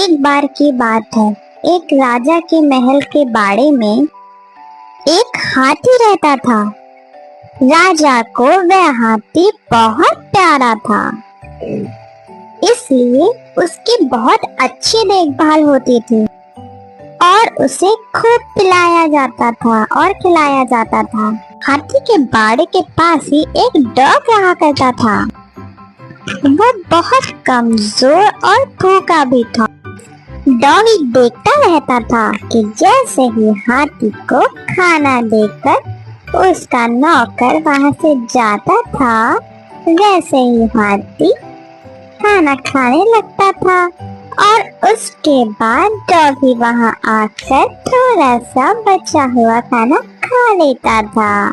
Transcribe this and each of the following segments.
एक बार की बात है। एक राजा के महल के बाड़े में एक हाथी रहता था। राजा को वह हाथी बहुत प्यारा था, इसलिए उसकी बहुत अच्छी देखभाल होती थी और उसे खूब पिलाया जाता था और खिलाया जाता था। हाथी के बाड़े के पास ही एक डॉग रहा करता था। वो बहुत कमजोर और भूखा भी था। डॉगी देखता रहता था कि जैसे ही हाथी को खाना देकर उसका नौकर वहां से जाता था, वैसे ही हाथी खाना खाने लगता था और उसके बाद डॉगी वहां आकर थोड़ा सा बचा हुआ खाना खा लेता था।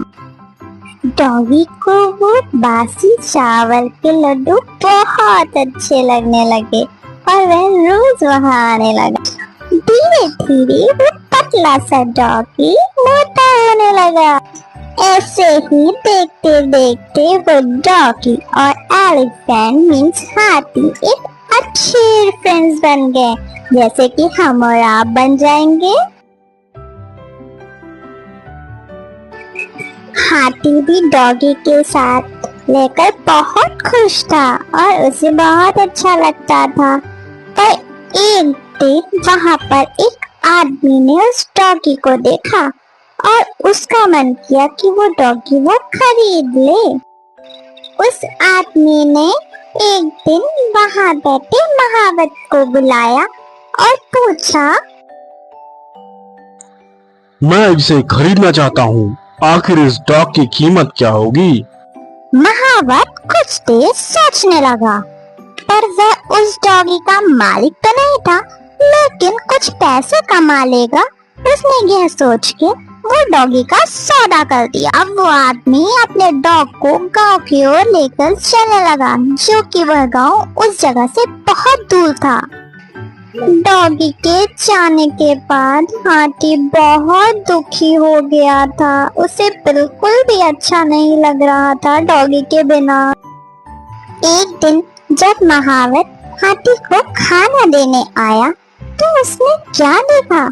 डॉगी को वो बासी चावल के लड्डू बहुत अच्छे लगने लगे और वह रोज वहां आने लगा। धीरे धीरे वो पतला सा डॉगी मोटा होने लगा। ऐसे ही देखते देखते वो डॉगी और एलिफेंट मीन्स हाथी एक अच्छे फ्रेंड्स बन गए, जैसे कि हम और आप बन जाएंगे। हाथी भी डॉगी के साथ लेकर बहुत खुश था और उसे बहुत अच्छा लगता था। पर एक दिन वहां पर एक आदमी ने उस डॉगी को देखा और उसका मन किया कि वो डॉगी वो खरीद ले। उस आदमी ने एक दिन वहां बैठे महावत को बुलाया और पूछा, मैं इसे खरीदना चाहता हूँ, आखिर इस डॉग की कीमत क्या होगी? महावत कुछ देर सोचने लगा, पर वह उस डॉगी का मालिक तो नहीं था, लेकिन कुछ पैसे कमा लेगा। उसने यह सोच के वो डॉगी का सौदा कर दिया। अब वो आदमी अपने डॉग को गांव की ओर लेकर चलने लगा, जो कि वह गांव उस जगह से बहुत दूर था। डॉगी के जाने के बाद हाथी बहुत दुखी हो गया था। उसे बिल्कुल भी अच्छा नहीं लग रहा था डॉगी के बिना। एक दिन जब महावत हाथी को खाना देने आया तो उसने क्या देखा?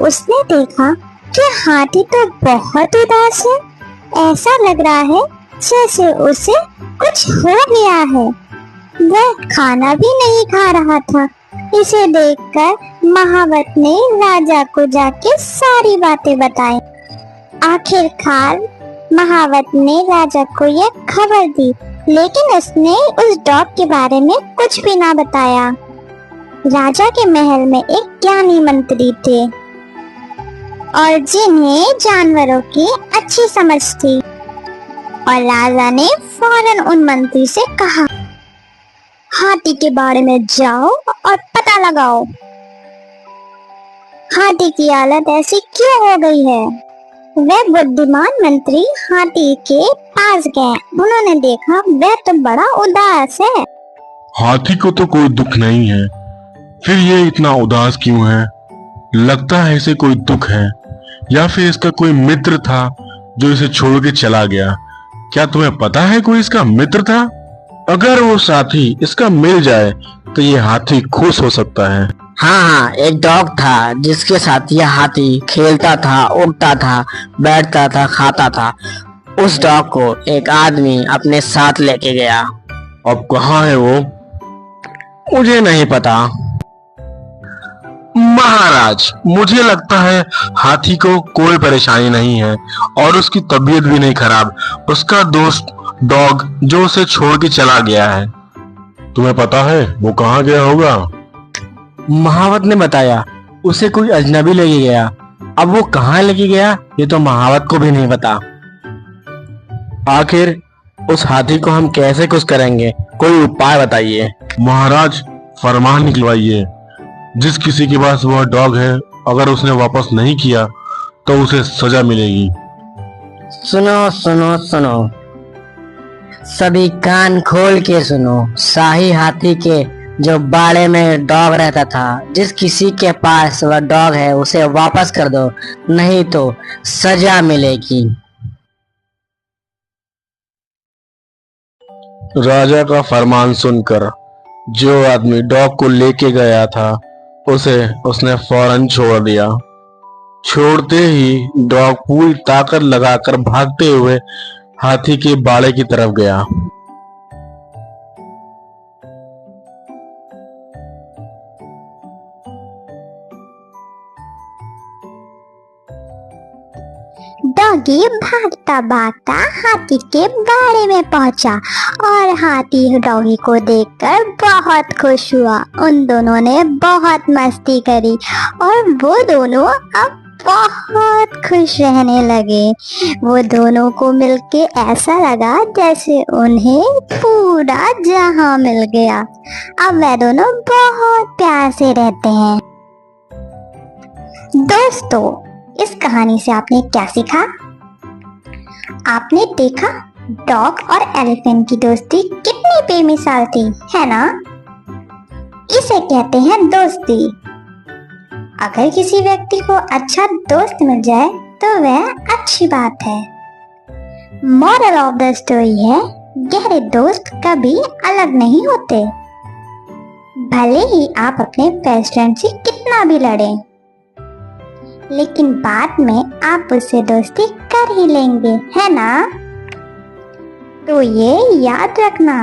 उसने देखा कि हाथी तो बहुत उदास है। ऐसा लग रहा है जैसे उसे कुछ हो गया है। वह खाना भी नहीं खा रहा था। इसे देखकर महावत ने राजा को जाके सारी बातें बताई। आखिरकार महावत ने राजा को यह खबर दी, लेकिन उसने उस डॉग के बारे में कुछ भी ना बताया। राजा के महल में एक ज्ञानी मंत्री थे और जिन्हें जानवरों की अच्छी समझ थी, और राजा ने फौरन उन मंत्री से कहा, हाथी के बारे में जाओ और पता लगाओ, हाथी की हालत ऐसी क्यों हो गई है। वह बुद्धिमान मंत्री हाथी के पास गए। उन्होंने देखा वह तो बड़ा उदास है। हाथी को तो कोई दुख नहीं है, फिर ये इतना उदास क्यों है? लगता है इसे कोई दुख है, या फिर इसका कोई मित्र था जो इसे छोड़ के चला गया। क्या तुम्हें पता है कोई इसका मित्र था? अगर वो साथी इसका मिल जाए तो ये हाथी खुश हो सकता है। हाँ, एक डॉग था जिसके साथ यह हाथी खेलता था, उड़ता था, बैठता था, खाता था। उस डॉग को एक आदमी अपने साथ लेके गया। अब कहाँ है वो? मुझे नहीं पता। महाराज, मुझे लगता है हाथी को कोई परेशानी नहीं है और उसकी तबीयत भी नहीं खराब। उसका दोस्त डॉग जो उसे छोड़ के चला गया है। तुम्हें पता है वो कहाँ गया होगा? महावत ने बताया उसे कोई अजनबी लेके गया। अब वो कहाँ लेके गया ये तो महावत को भी नहीं पता। आखिर उस हाथी को हम कैसे खुश करेंगे? कोई उपाय बताइए। महाराज, फरमान निकलवाइए, जिस किसी के पास वह डॉग है, अगर उसने वापस नहीं किया तो उसे सजा मिलेगी। सुनो सुनो सुनो, सभी कान खोल के सुनो। शाही हाथी के जो बाड़े में डॉग रहता था, जिस किसी के पास वह डॉग है उसे वापस कर दो, नहीं तो सजा मिलेगी। राजा का फरमान सुनकर जो आदमी डॉग को लेके गया था उसे उसने फौरन छोड़ दिया। छोड़ते ही डॉग पूरी ताकत लगाकर भागते हुए हाथी के बाड़े की तरफ गया। डॉगी भागता भागता हाथी के बाड़े में पहुंचा और हाथी डॉगी को देखकर बहुत खुश हुआ। उन दोनों ने बहुत मस्ती करी और वो दोनों अब बहुत खुश रहने लगे। वो दोनों को मिलके ऐसा लगा जैसे उन्हें पूरा जहां मिल गया। अब वे दोनों बहुत प्यार से रहते हैं। दोस्तों, इस कहानी से आपने क्या सीखा? आपने देखा डॉग और एलिफेंट की दोस्ती कितनी बेमिसाल थी, है ना? इसे कहते हैं दोस्ती। अगर किसी व्यक्ति को अच्छा दोस्त मिल जाए तो वह अच्छी बात है। मॉरल ऑफ द स्टोरी है, गहरे दोस्त कभी अलग नहीं होते। भले ही आप अपने बेस्ट फ्रेंड से कितना भी लड़ें, लेकिन बाद में आप उससे दोस्ती कर ही लेंगे, है ना? तो ये याद रखना।